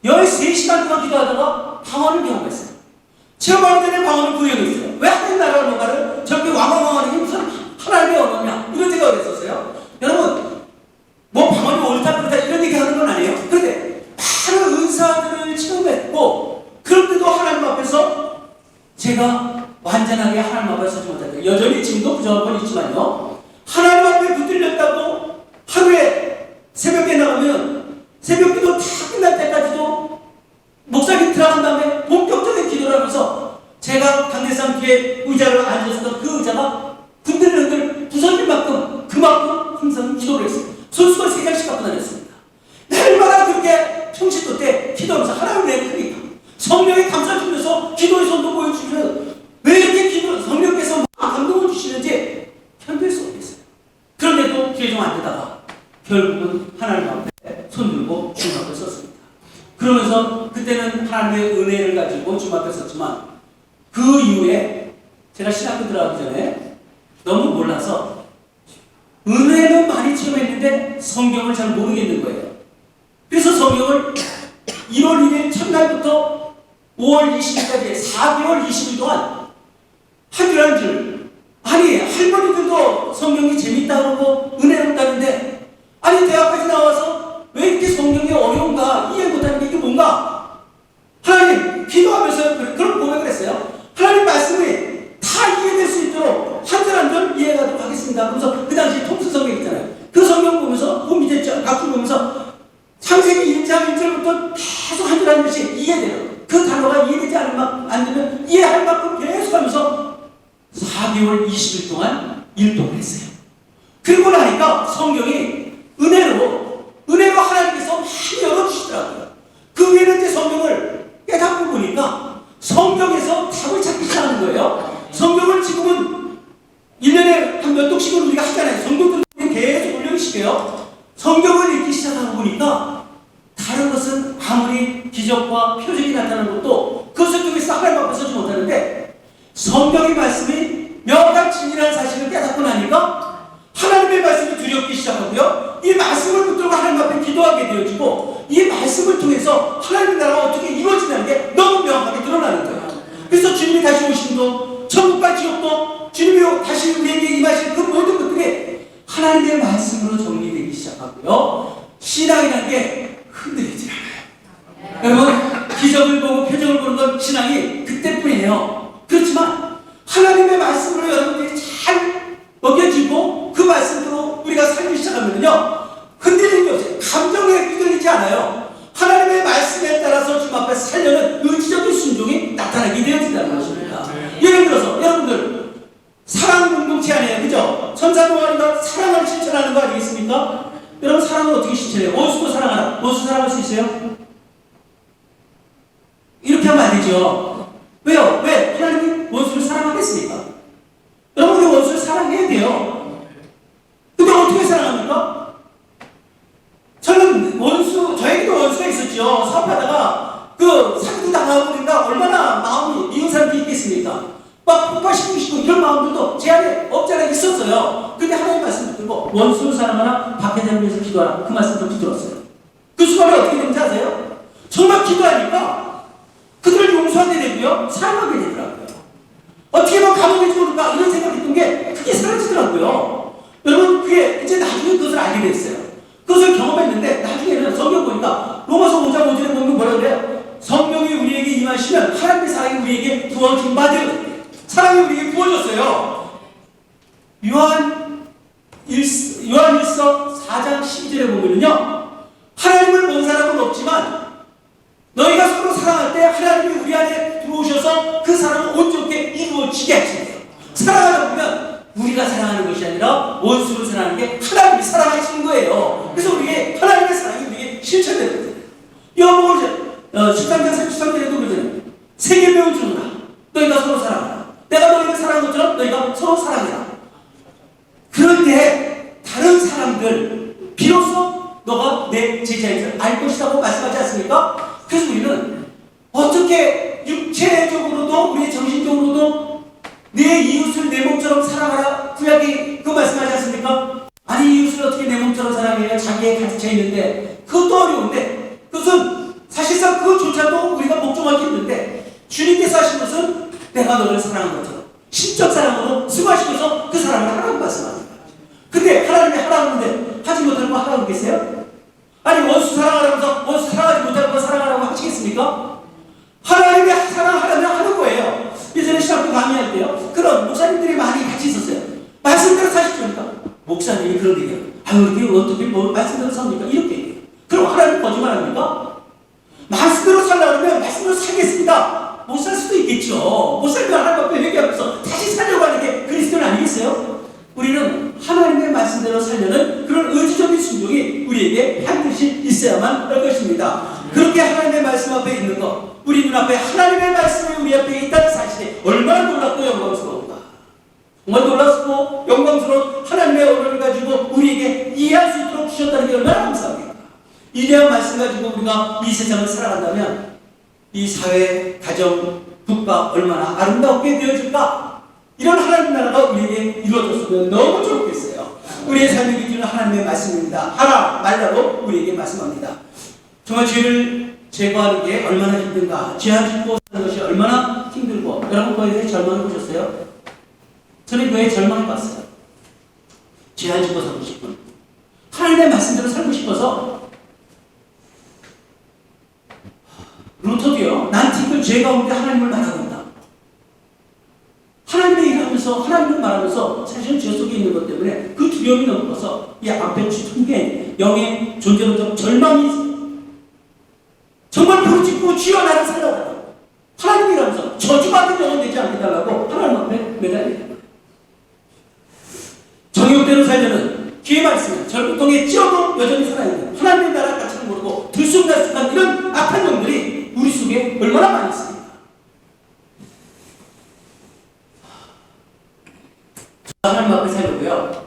13시간 동안 기도하다가 방언을 경험했어요. 체험하기 전에 방언을 구형했어요. 왜 하나님 나라를 뭔가를 저렇게 왕왕왕하는 게 무슨 하나님의 언어냐, 이런 생각을 했었어요. 여러분 뭐 방언이 옳다 그렇다 이런 얘기 하는 건 아니에요. 그런데 많은 은사들을 체험했고, 그런데도 하나님 앞에서 제가 완전하게 하나님 앞에 서지 못했다. 여전히 지금도 부정한 건 있지만요, 하나님 앞에 붙들렸다고 하루에 새벽에 나가면 새벽기도 다 끝날 때까지도 목사님 들어간 다음에 본격적인 기도를 하면서 제가 강대상 뒤에 의자를 앉았었던 그 의자가 흔들흔들 부서질 만큼 그만큼 항상 기도를 했어요. 손수건 3장씩 갖고 다녔습니다. 날마다 그렇게 평신도 때 기도하면서 하나님 내 크니까 성령이 감싸주면서 기도의 손도 보여주시면 왜 이렇게 기도 성령께서 감동을 주시는지 견딜 수 없겠어요. 그런데도 기회 좀 안 되다가 결국은 하나님 앞에 손들고 주님 앞에 섰습니다. 그러면서 그때는 하나님의 은혜를 가지고 주님 앞에 섰지만 그 이후에 제가 신학교 들어가기 전에 너무 몰라서 은혜는 많이 체험했는데 성경을 잘 모르겠는 거예요. 그래서 성경을 1월 1일 첫날부터 5월 20일까지 4개월 20일 동안 한 줄 한 줄, 아니 할머니들도 성경이 재밌다 그러고 은혜롭다는데, 아니 대학까지 나와서 왜 이렇게 성경이 어려운가, 이해 못하는 게 이게 뭔가, 하나님 기도하면서 그런 고백을 했어요. 하나님 말씀이 다 이해될 수 있도록 한 줄 한 줄 이해하도록 하겠습니다. 그래서 그 당시 통수 성경 있잖아요. 그 성경 보면서 그 밑에 각줄 보면서 창세기 1장 1절부터 계속 한 줄 한 줄씩 이해돼요. 그 단어가 이해되지 안 되면 이해할 만큼 계속 하면서 4개월 20일 동안 일동을 했어요. 그리고 나니까 성경이 은혜로 하나님께서 많이 열어주시더라고요. 그 위에는 이제 성경을 깨닫고 보니까 성경에서 답을 찾기 시작하는 거예요. 성경을 지금은 1년에 한 몇 독씩은 우리가 하잖아요. 성경들은 계속 올려주시게요. 성경을 읽기 시작하고 보니까 다른 것은 아무리 기적과 표적이 나타나는 것도 그것을 통해서 하나님 앞에 서지 못하는데, 성경의 말씀이 명확한 진리라는 사실을 깨닫고 나니까 하나님의 말씀이 두렵기 시작하고요, 이 말씀을 붙들고 하나님 앞에 기도하게 되어지고, 이 말씀을 통해서 하나님의 나라가 어떻게 이루어지는 게 너무 명확하게 드러나는 거예요. 그래서 주님이 다시 오심도, 천국과 지옥도, 주님이 다시 우리에게 임하실 그 모든 것들이 하나님의 말씀으로 정리되기 시작하고요, 신앙이라는 게 흔들리지 않아요. 여러분 기적을 보고 표적을 보는 건 신앙이 그때뿐이에요. 그렇지만 하나님의 말씀으로 여러분들이 잘 먹여지고 그 말씀으로 우리가 살기 시작하면요, 흔들리는 게 없어요. 감정에 흔들리지 않아요. 하나님의 말씀에 따라서 주님 앞에 살려는 의지적인 순종이 나타나게 되어진다는 것입니다. 예를 들어서 여러분들 사랑 공동체 아니에요, 그죠? 천사동아리가 사랑을 실천하는 거 아니겠습니까? 여러분 사랑을 어떻게 실천해요? 원수도 사랑하라. 원수 사랑할 수 있어요? 이렇게 하면 안 되죠. 왜요? 왜? 하나님이 원수를 사랑하겠습니까? 여러분 우리 원수를 사랑해야 돼요. 근데 어떻게 사랑합니까? 저는 저에게도 원수가 있었죠. 그랬죠. 사업하다가 그 상도 당하고 그러니까 얼마나 마음이 미운 사람들이 있겠습니까? 막 폭발시키고 싶고 이런 마음들도 제 안에 없지 않아 있었어요. 근데 하나님 말씀 듣고 원수를 사랑하라, 박해자를 위해서 기도하라, 그 말씀 좀 들었어요. 그 순간에 어떻게 되는지 아세요? 정말 기도하니까 그들을 용서하게 되고요, 사랑하게 되더라고요. 어떻게 보면 감옥에 죽을까 이런 생각이 든 게 그게 사라지더라고요. 여러분, 그게 이제 나중에 그것을 알게 됐어요. 그것을 경험했는데 나중에는 성경 보니까 로마서 5장 5절에 보면 뭐라 그래요? 성령이 우리에게 임하시면 하나님의 사랑이 우리에게 부어진 바들, 사랑이 우리에게 부어졌어요. 요한일서 4장 12절에 보면요, 하나님을 본 사람은 없지만 너희가 서로 사랑할 때 하나님이 우리 안에 들어오셔서 그 사랑을 온전히 이루어지게 하시네요. 사랑하다 보면 우리가 사랑하는 것이 아니라 원수를 사랑하는 게 하나님이 사랑하시는 거예요. 그래서 우리에게 하나님의 사랑이 우리에게 실천되는 거예요. 요한복음 13장 33절에도 그러잖아요. 새 계명을 주노라. 너희가 서로 사랑하라. 내가 너희를 사랑한 것처럼 너희가 서로 사랑해라. 그럴 때 다른 사람들 비로소 너가 내 제자인 줄 알 것이라고 말씀하지 않습니까? 그래서 우리는 어떻게 육체적으로도 우리 정신적으로도 내 이웃을 내 몸처럼 사랑하라, 구약이 그 말씀하지 않습니까? 아니, 이웃을 어떻게 내 몸처럼 사랑해야 자기에 갇혀 있는데 그것도 어려운데, 그것은 사실상 그조차도 우리가 복종하기 힘든데 주님께서 하신 것은 내가 너를 사랑한 것처럼 신적 사랑으로 승화시켜서 그 사랑을 하라고 말씀합니다. 근데 하나님이 하라는데 하지 못하는 거 하라고 계세요? 아니, 원수 사랑하라면서 원수 사랑하지 못하는 거 사랑하라고 하시겠습니까? 하나님이 사랑하라면 하는 거예요. 예전에 신학교 강의할 때요, 그런 목사님들이 많이 같이 있었어요. 말씀대로 사시니까 목사님이 그런 얘기해요. 아유, 이게 어떻게 말씀대로 삽니까? 이렇게 얘기해요. 그럼 하나님 거짓말합니까? 말씀대로 살려고 하면 말씀대로 살겠습니다. 못 살 수도 있겠죠. 못 살면 하나님 앞에 회개하면서 다시 살려고 하는 게 그리스도는 아니겠어요? 우리는 하나님의 말씀대로 살려는 그런 의지적인 순종이 우리에게 반드시 있어야만 할 것입니다. 그렇게 하나님의 말씀 앞에 있는 것, 우리 눈앞에 하나님의 말씀이 우리 앞에 있다는 사실이 얼마나 놀랍고 영광스러운가. 정말 놀랍고 영광스러운 하나님의 언어를 가지고 우리에게 이해할 수 있도록 주셨다는 게 얼마나 감사합니까? 이대한 말씀 가지고 우리가 이 세상을 살아간다면 이 사회, 가정, 국가 얼마나 아름답게 되어질까? 이런 하나님 나라가 우리에게 이루어졌으면 너무 좋겠어요. 우리의 삶의 기준은 하나님의 말씀입니다. 하라 말라로 우리에게 말씀합니다. 정말 죄를 제거하는 게 얼마나 힘든가, 죄안 짓고 사는 것이 얼마나 힘들고, 여러분 거기에 대해 절망해 보셨어요? 저는 그에 절망해 봤어요. 죄안 짓고 살고 싶은, 하나님의 말씀대로 살고 싶어서. 루터도요, 난 지금 죄 가운데 하나님을 말하고 있다. 하나님의 일을 하면서 하나님을 말하면서 사실은 죄 속에 있는 것 때문에 그 두려움이 넘어서 이 앞에 충게 영의 존재로 좀 절망이 있어요. 정말 부르짖고 주여 나를 살려달라고, 하나님을 일하면서 저주받은 영혼 되지 않게 달라고 하나님 앞에 매달려요. 정욕대로 살려는 기회만 있으면 절구통에 찌어도 여전히 살아있는 하나님의 나라 가치를 모르고 들쑥날쑥한 이런 악한 영들이 우리 속에 얼마나 많이 있습니까? 하나님 앞에 살려고요,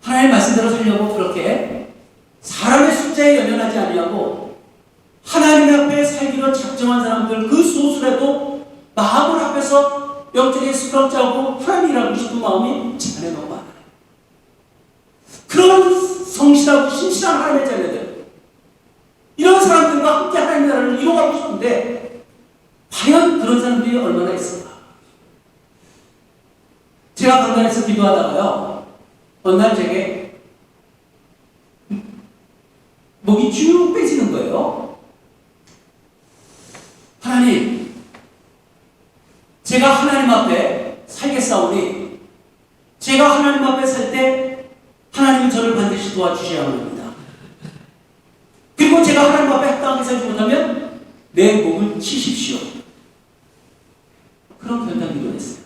하나님 말씀대로 살려고 그렇게 사람의 숫자에 연연하지 아니하고 하나님 앞에 살기로 작정한 사람들, 그 소수라도 마음을 합해서 영적인 습관 짜고 하나님 일하고 싶은 마음이 제 안에 너무 많아요. 그런 성실하고 신실한 하나님의 자녀들, 이런 사람들과 함께 하나님의 나라를 이루어가고 싶은데 과연 그런 사람들이 얼마나 있을까? 제가 강단에서 기도하다가요, 어느 날 제게 목이 쭉 빼지는 거예요. 하나님, 제가 하나님 앞에 살겠사오니 제가 하나님 앞에 살 때 하나님은 저를 반드시 도와주셔야 합니다. 그리고 제가 하나님 앞에 합당하게 살지 못하면 내 목을 치십시오. 그런 결단 기도를 했어요.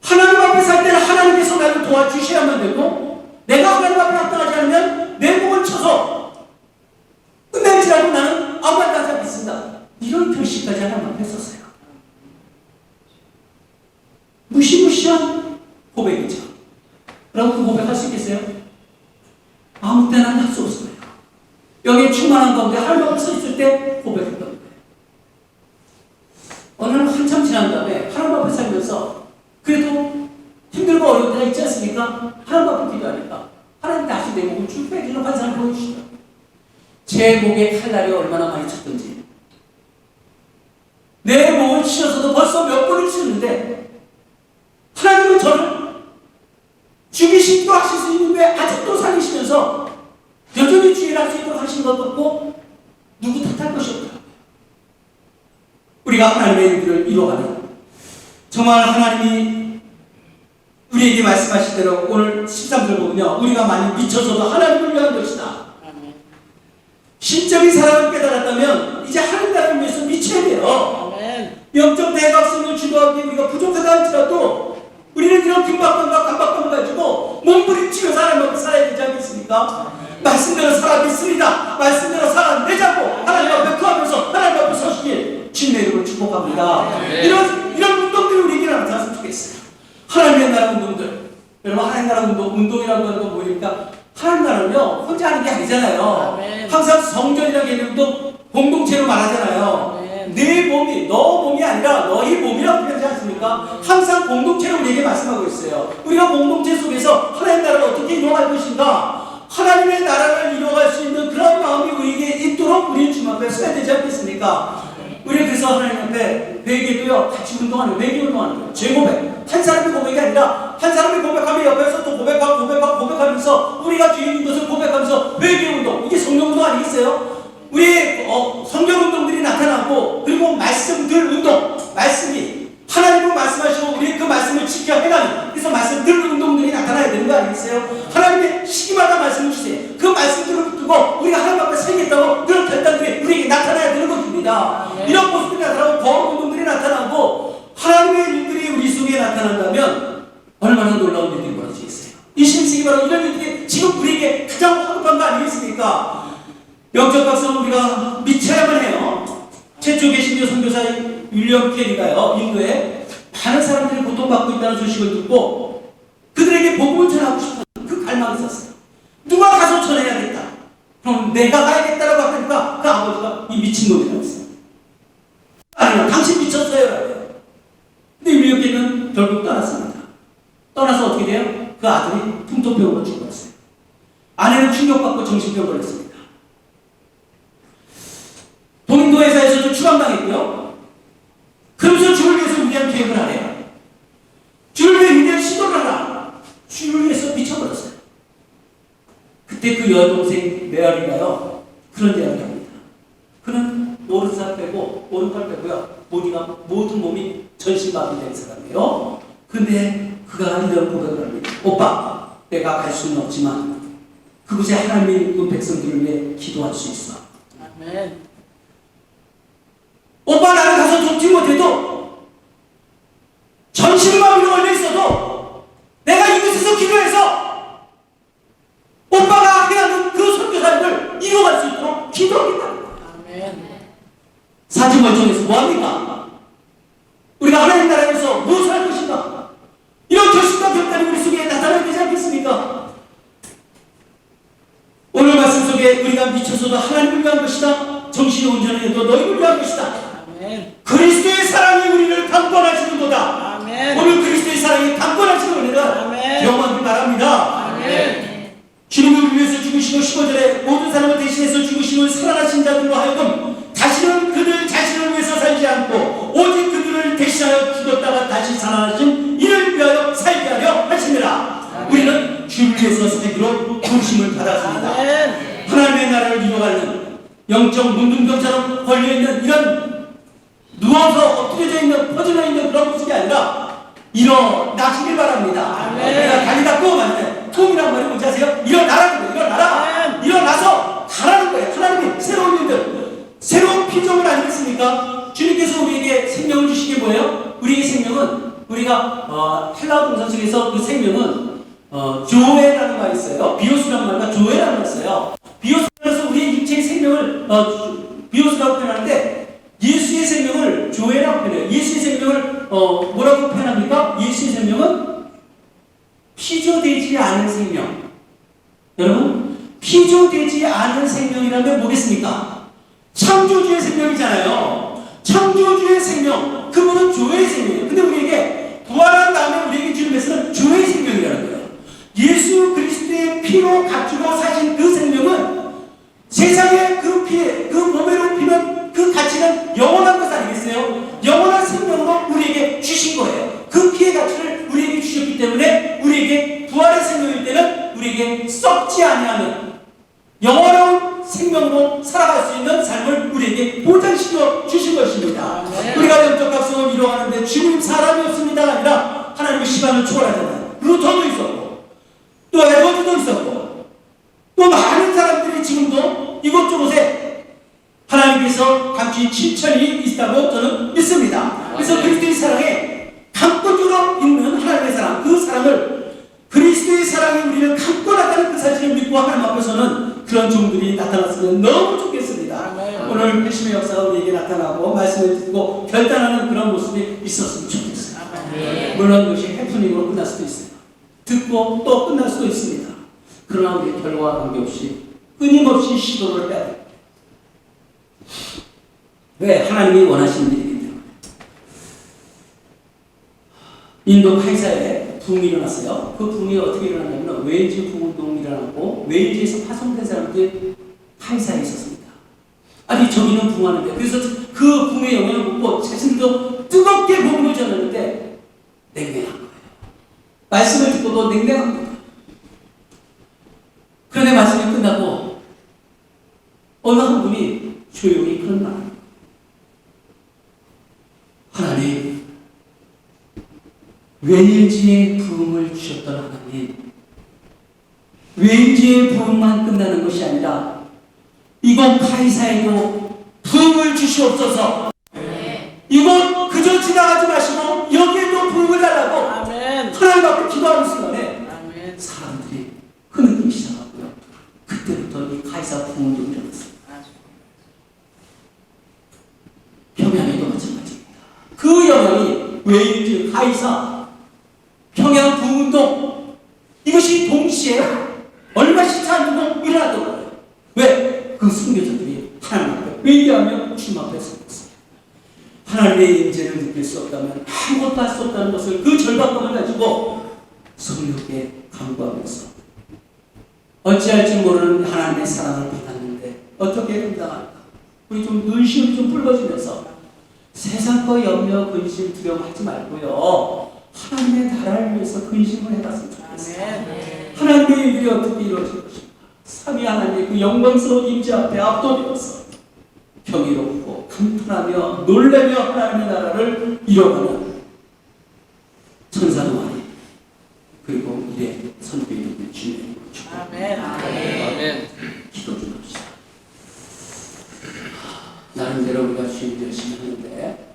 하나님 앞에 살 때는 하나님께서 나를 도와주셔야만 되고, 내가 하나님 앞에 합당하지 않으면 내 목을 쳐서 끝낼지라도 나는 아무 말도 하지 않겠습니다. 이런 결심까지 하나님 앞에 했었어요. 무시무시한 고백이죠. 그럼 그 고백 할 수 있겠어요? 아무 때나 할 수 없어요. 여기에 충만한 가운데 하나님 앞에 서 있을 때 고백했던 거예요. 어느 날 한참 지난 다음에 하나님 앞에 살면서 그래도 힘들고 어려운 때가 있지 않습니까? 하나님 앞에 기도하니까 하나님 다시 내 목을 쭉 빼기는 환상을 보여주시더라고요. 제 목에 칼날이 얼마나 많이 쳤던지, 내 목을 치셔서도 벌써 몇 번을 치셨는데 하나님은 저를 죽이시기도 하실 수 있는데 아직도 살리시면서 여전히 주의를 할 수 있도록 하신 것 같고 누구 탓할 것이 없더라고요. 우리가 하나님의 일들을 이루어가는, 정말 하나님이 우리에게 말씀하신 대로 오늘 13절 보면요, 우리가 만약 미쳐서도 하나님을 위한 것이다. 신적인 사랑을 깨달았다면 이제 하나님 나라를 위해서 미쳐야 돼요. 영적 대각성을 주도하기에 우리가 부족하다 할지라도 우리는 이런 긴박감과 강박감을 가지고 몸부림치며 하나님 앞에 살아야 되지 않겠습니까? 말씀대로 살아겠습니다. 말씀대로 살아내자고 하나님 앞에 구하면서 하나님 앞에 서시길 주님의 이름으로 축복합니다. 이런 운동들이 우리에게 나타났으면 좋겠어요. 하나님의 나라 운동들. 여러분, 하나님 나라 운동이라고 하는 건 뭐입니까? 하나님 나라는요, 혼자 하는 게 아니잖아요. 항상 성전이라는 개념도 공동체로 말하잖아요. 내 몸이, 너 몸이 아니라 너희 몸이라고 표현하지 않습니까? 항상 공동체로 우리에게 말씀하고 있어요. 우리가 공동체 속에서 하나님 나라를 어떻게 이루어갈 것인가? 하나님의 나라를 이루어갈 수 있는 그런 마음이 우리에게 있도록 우리는 주님 앞에 서야 되지 않겠습니까? 우리는 그래서 하나님 앞에 회개도요, 같이 운동하는, 회개 운동하는 거예요. 제 고백. 한 사람의 고백이 아니라 한 사람이 고백하면 옆에서 또 고백하면서 우리가 뒤에 있는 것을 고백하면서 회개 운동. 이게 성령 운동 아니겠어요? 우리 성경 운동들이 나타나고, 그리고 말씀들 운동, 말씀이 하나님은 말씀하시고 우리 그 말씀을 지켜 해가는, 그래서 말씀들 운동들이 나타나야 되는 거 아니겠어요? 하나님의 시기마다 말씀을 주세요. 그 말씀들을 두고 우리가 하나님 앞에 서겠다고 그런 결단들이 우리에게 나타나야 되는 것입니다. 이런 모습들이 나타나고 거룩 운동들이 나타나고 하나님의 일들이 우리 속에 나타난다면 얼마나 놀라운 일들이 벌어지겠어요? 이 신식이 바로 이런 일들이 지금 우리에게 가장 황급한 거 아니겠습니까? 영적 각성은 우리가 미쳐야만 해요. 최초 개신교 선교사인 윌리엄 캐리가요, 인도에 많은 사람들이 고통받고 있다는 소식을 듣고 그들에게 복음을 전하고 싶은 그 갈망이 있었어요. 누가 가서 전해야겠다. 그럼 내가 가야겠다라고 하니까 그 아버지가 이 미친놈이라고 했어요. 아니요, 당신 미쳤어요. 근데 윌리엄 캐리는 결국 떠났습니다. 떠나서 어떻게 돼요? 그 아들이 풍토병으로 죽었어요. 아내는 충격받고 정신병 걸렸습니다. 동인도 회사에서도 추방당했고요. 그러면서 주를 위해서 위대한 계획을 하래요. 주를 위해 위대한 시도를 하라. 주를 위해서 미쳐버렸어요. 그때 그 여동생 메아리가요, 그런 이야기를 합니다. 그는 오른살 빼고 오른팔 빼고요, 보디가 모든 몸이 전신마비된 사람이에요. 근데 그가 이런 고백을 합니다. 오빠, 내가 갈 수는 없지만 그곳에 하나님의 일꾼 백성들을 위해 기도할 수 있어. 아멘. 오빠, 나는 가서 돕지 못해도 전신마비로 걸려 있어도 내가 이곳에서 기도해서 오빠가 해야 하는 그 선교사님을 이루어갈 수 있도록 기도하겠다. 아멘. 사지 멀쩡해서 뭐합니까? 우리가 하나님 나라에서 무엇을 할 것인가? 이런 결심과 결단이 우리 속에 나타나야 되지 않겠습니까? 오늘 말씀 속에 우리가 미쳐서도 하나님을 위한 것이다. 정신이 온전해도 너희를 위한 것이다. 아멘. 그리스도의 사랑이 우리를 강권하시는도다. 아멘. 오늘 그리스도의 사랑이 강권하시는 은혜를 아멘. 경험하길 바랍니다. 아멘. 주님을 위해서 죽으시고 15절에 모든 사람을 대신해서 죽으시고 살아나신 자들로 하여금 다시는 그들 자신을 위해서 살지 않고 오직 그들을 대신하여 죽었다가 다시 살아나신 이를 위하여 살게 하려 하십니다. 우리는 주를 위해서 살기로 부르심을 받았습니다. 아멘. 하나님의 나라를 이루어가는 영적 문둥병처럼 걸려있는 이런 누워서 엎드려져 있는 퍼져 있는 그런 모습이 아니라 일어나시길 바랍니다. 우리가 다리 닫고 만약에 통이란 말이 뭔지 아세요? 일어나라는 거예요. 일어나라. 일어나서 가라는 거예요. 하나님이 새로운 일들, 새로운 피조물 아니겠습니까? 주님께서 우리에게 생명을 주시게 뭐예요? 우리의 생명은 우리가 헬라어 동사 속에서 그 생명은 조에라는 말이 있어요. 비오스라는 말과 조에라는 말이 있어요. 비오스라서 우리의 육체의 생명을 비오스라고 표현하는데 예수의 생명을 조에라고 표현해요. 예수의 생명을 뭐라고 표현합니까? 예수의 생명은 피조되지 않은 생명. 여러분, 피조되지 않은 생명이라면 뭐겠습니까? 창조주의 생명이잖아요. 창조주의 생명, 그분은 조의 생명이에요. 근데 우리에게 부활한 다음에 우리에게 주는 메시지는 조의 생명이라는 거예요. 예수 그리스도의 피로 갖추고 사신 그 생명은 세상의 그 피에, 그 몸에로 피는 그 가치는 영원한 것 아니겠어요? 영원한 생명으로 우리에게 주신 거예요. 그 피의 가치를 우리에게 주셨기 때문에 우리에게 부활의 생명일 때는 우리에게 썩지 아니하는 영원한 생명으로 살아갈 수 있는 삶을 우리에게 보장시켜 주신 것입니다. 우리가 영적 각성을 이루어가는데 주님 사람이 없습니다가 아니라 하나님의 시간을 초월하잖아요. 루터도 있었고 또 에드워드도 있었고 또 많은 사람들이 지금도 이곳저곳에 하나님께서 감추신 실천이 있다고 저는 믿습니다. 그래서 그리스도의 사랑에 강권적으로 있는 하나님의 사랑, 그 사랑을 그리스도의 사랑이 우리를 강권하다는 그 사실을 믿고 하나님 앞에서는 그런 종들이 나타났으면 너무 좋겠습니다. 오늘 회심의 역사가 우리에게 나타나고 말씀을 듣고 결단하는 그런 모습이 있었으면 좋겠어요. 물론 그것이 해프닝으로 끝날 수도 있어요. 듣고 또 끝날 수도 있습니다. 그러나 우리 결과와 관계없이 끊임없이 시도를 해야 돼요. 왜? 하나님이 원하시는 일이기 때문에. 인도 카이사에 붕이 일어났어요. 그 붕이 어떻게 일어났냐면 웨인지 붕운동이 일어났고 웨인지에서 파송된 사람들이 카이사에 있었습니다. 아니 저기는 붕하는데 그래서 그 붕의 영향을 받고 자신도 뜨겁게 복음을 전했는데 냉랭한 거예요. 말씀을 듣고도 냉랭한 거예요. 그런데 말씀이 끝나고 어느 한 분이 조용히 그런 말 하나님 웨인지의 부흥을 주셨던 하나님 웨인지의 부흥만 끝나는 것이 아니라 이곳 카이사에도 부흥을 주시옵소서. 이곳 그저 지나가지 마시고 여기에도 부흥을 달라고 하나님 앞에 기도하는 순간에 사람들이 흐느끼기 시작하고요. 그때부터 이 카이사 부흥이 일어났어요. 평양에도 마찬가지입니다. 그 영향이 웨인지, 카이사, 평양 부흥운동 이것이 동시에 얼마 시차 안 두고 일어났던 거예요. 왜? 그 순교자들이 하나님 앞에 회개하며 주님 앞에 섰습니다. 하나님의 임재를 느낄 수 없다면 아무것도 할 수 없다는 것을 그 절박감을 가지고 성령께 간구하면서 어찌할지 모르는 하나님의 사랑을 받았는데 어떻게 감당할까? 우리 좀 의심이 좀 불거지면서 세상 거 염려, 근심, 두려움하지 말고요. 하나님의 나라를 위해서 근심을 해봤으면 좋겠어요. 하나님의 일이 어떻게 이루어질 것인가? 삼위 하나님의 그 영광스러운 임재 앞에 압도되어서 평이롭고 감탄하며 놀라며 하나님의 나라를 이뤄가는 천사동아리 그리고 이래 선교인들 주님의 축복합니다. 기도 좀 합시다. 나름대로 우리가 주님 열심히 하는데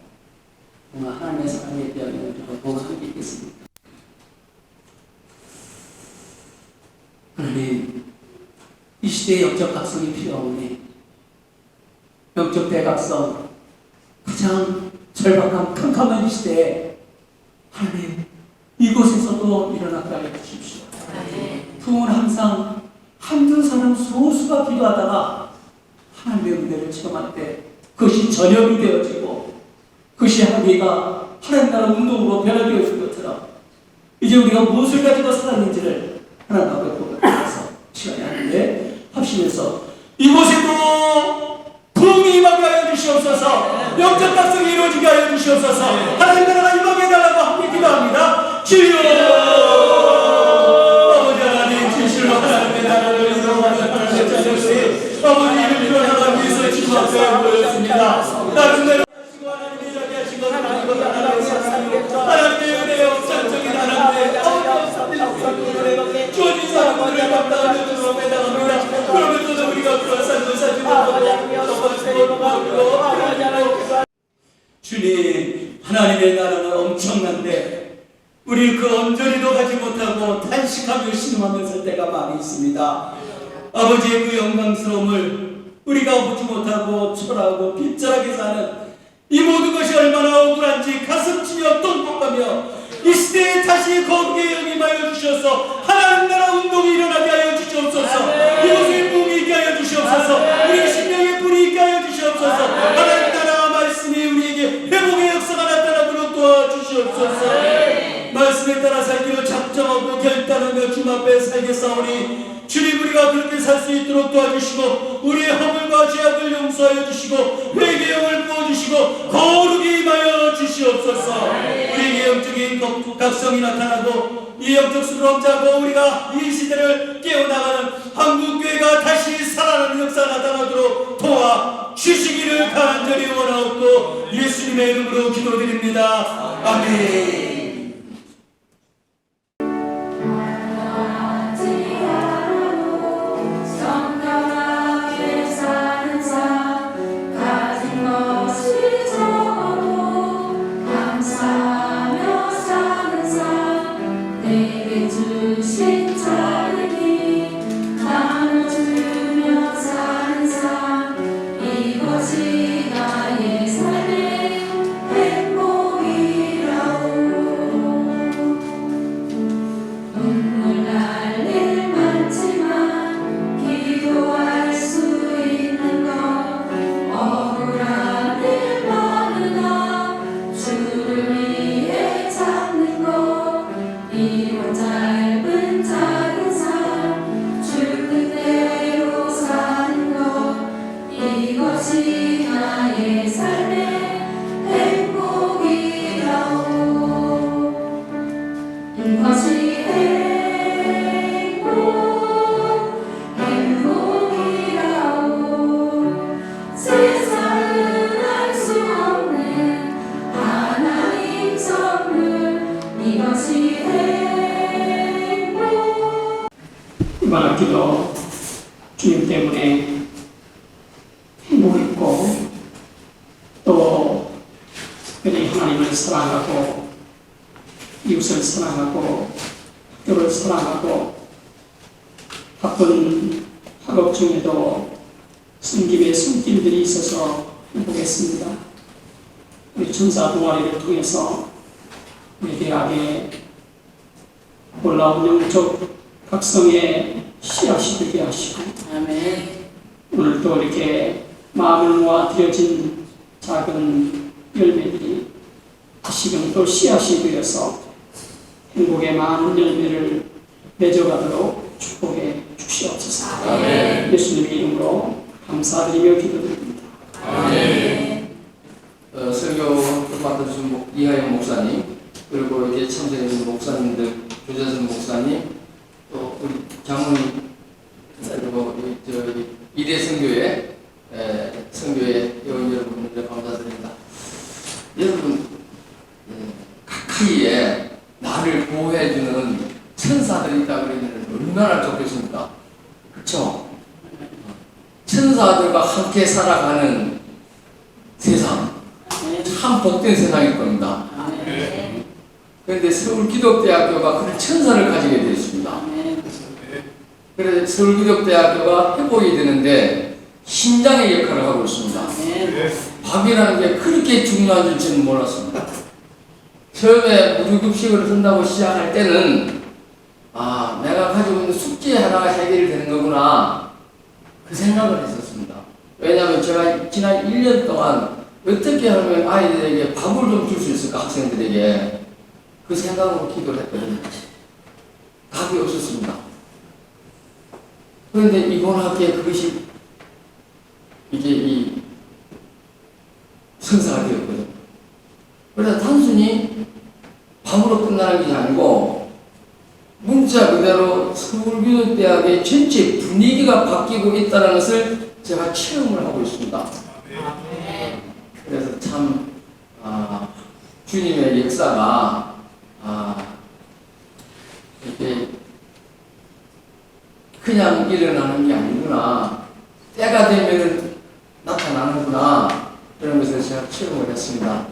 뭔가 하나님의 사랑에 대한 뭐가 한 게 있겠습니까? 하나님 이 시대에 영적 각성이 필요하오니 영적 대각성 가장 절박한 캄캄한 이 시대에 하나님 이곳에서도 일어나게 하여 주십시오. 부흥은 항상 한두 사람 소수가 기도하다가 하나님의 은혜를 체험할 때 그것이 전염이 되어지고 그것이 하나님과 하나님 나라 운동으로 변화되어진 것처럼 이제 우리가 무엇을 가지고 살았는지를 하나님 앞에 고백해서 시간이 하는데 합심해서 이곳에도 부흥이 임하게 하여 주시옵소서. 영적 각성이 이루어지게 하여 주시옵소서. 하나님 나라가 임하게 해달라고 함께 기도합니다. 주여 아버지 하나님 진실로 하나님의 나라를 이루어가는 아버지를 이루어나가기 위해서 주님 앞에 모였습니다. 나름대로 하나님의 이야기하신 것 하나님의 은혜의 업장적인 하나님의 주어진 사람들을 감당하는 주로 매달합니다. 그러면서도 우리가 그런 삶을 사주고 주님 하나님의 나라는 엄청난데 우리 그 언저리도 가지 못하고 단식하며 신음하며 살 때가 많이 있습니다. 아버지의 그 영광스러움을 우리가 보지 못하고 초라하고 빗절하게 사는 이 모든 것이 얼마나 억울한지 가슴 치며 똥복하며 이 시대에 다시 거기에 영임하여 주셔서 하나님 나라 운동이 일어나게 하여 주시옵소서. 이곳에 살겠사오니 주님 우리가 그렇게 살 수 있도록 도와주시고 우리의 허물과 죄악을 용서하여 주시고 회개의 영을 부어주시고 거룩히 임하여 주시옵소서. 우리에게 영적인 각성이 나타나고 이 영적 수를 자고 우리가 이 시대를 깨어나가는 한국교회가 다시 살아나는 역사가 나타나도록 도와주시기를 간절히 원하옵고 예수님의 이름으로 기도드립니다. 아멘. 이번 학기도 주님 때문에 행복했고 또 특별히 하나님을 사랑하고 이웃을 사랑하고 학교를 사랑하고 바쁜 학업 중에도 섬김의 손길들이 있어서 행복했습니다. 우리 천사 동아리를 통해서 우리 대학에 놀라운 영적 각성의 씨앗이 되게 하시고 아멘. 오늘도 이렇게 마음을 모아 드려진 작은 열매들이 다시금 또 씨앗이 되어서 행복의 많은 열매를 맺어가도록 축복해 주시옵소서. 아멘. 예수님의 이름으로 감사드리며 기도드립니다. 아멘. 설교 맡아주신 이하영 목사님, 그리고 이제 참석해 주신 목사님들, 조재선 목사님, 또 우리 장로님, 그리고 저기 이대 선교회 선교회 여러분 여러분들 감사드립니다. 여러분 가까이에 나를 보호해주는 천사들이 있다 그러면 얼마나 좋겠습니까? 그렇죠? 천사들과 함께 살아가는 세상, 참 복된 세상일 겁니다. 그런데 서울기독대학교가 그런 천사를 가지게 되었습니다. 그래서 서울기독대학교가 회복이 되는데 심장의 역할을 하고 있습니다. 밥이라는 게 그렇게 중요한 줄지는 몰랐습니다. 처음에 무료급식을 한다고 시작할 때는 내가 가지고 있는 숙제 하나가 해결이 되는 거구나 그 생각을 했었습니다. 왜냐하면 제가 지난 1년 동안 어떻게 하면 아이들에게 밥을 좀 줄 수 있을까, 학생들에게 그 생각으로 기도를 했거든요. 답이 없었습니다. 그런데 이번 학기에 그것이 이제 이 성사가 되었거든요. 그래서 단순히 밥으로 끝나는 게 아니고 문자 그대로 서울교육대학의 전체 분위기가 바뀌고 있다는 것을 제가 체험을 하고 있습니다. 그래서 참 주님의 역사가 이렇게 그냥 일어나는 게 아니구나, 때가 되면 나타나는구나, 그런 것을 제가 체험을 했습니다.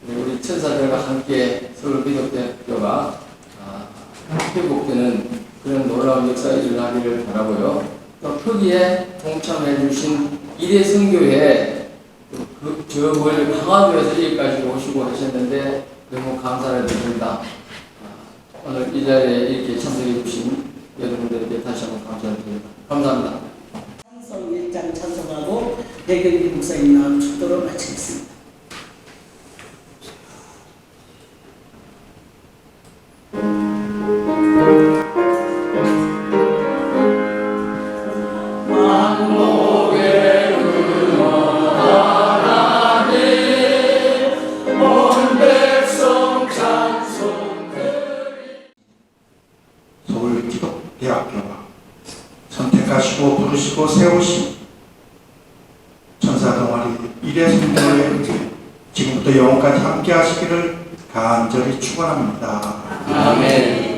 우리 천사들과 함께 서울기독대학교가 회복되는 그런 놀라운 역사가 일어나기를 바라고요. 또 거기에 동참해 주신 이대성교회 저 멀리 강화도에서 여기까지 오시고 하셨는데 너무 감사를 드립니다. 오늘 이 자리에 이렇게 참석해 주신 여러분들에게 다시 한번 감사드립니다. 감사합니다. 찬송 1장 찬송하고 배경기 목사님 나온 축도로 마치겠습니다. 기독대학교가 선택하시고 부르시고 세우신 천사 동아리 이래 성교회 지금부터 영원까지 함께 하시기를 간절히 축원합니다. 아멘.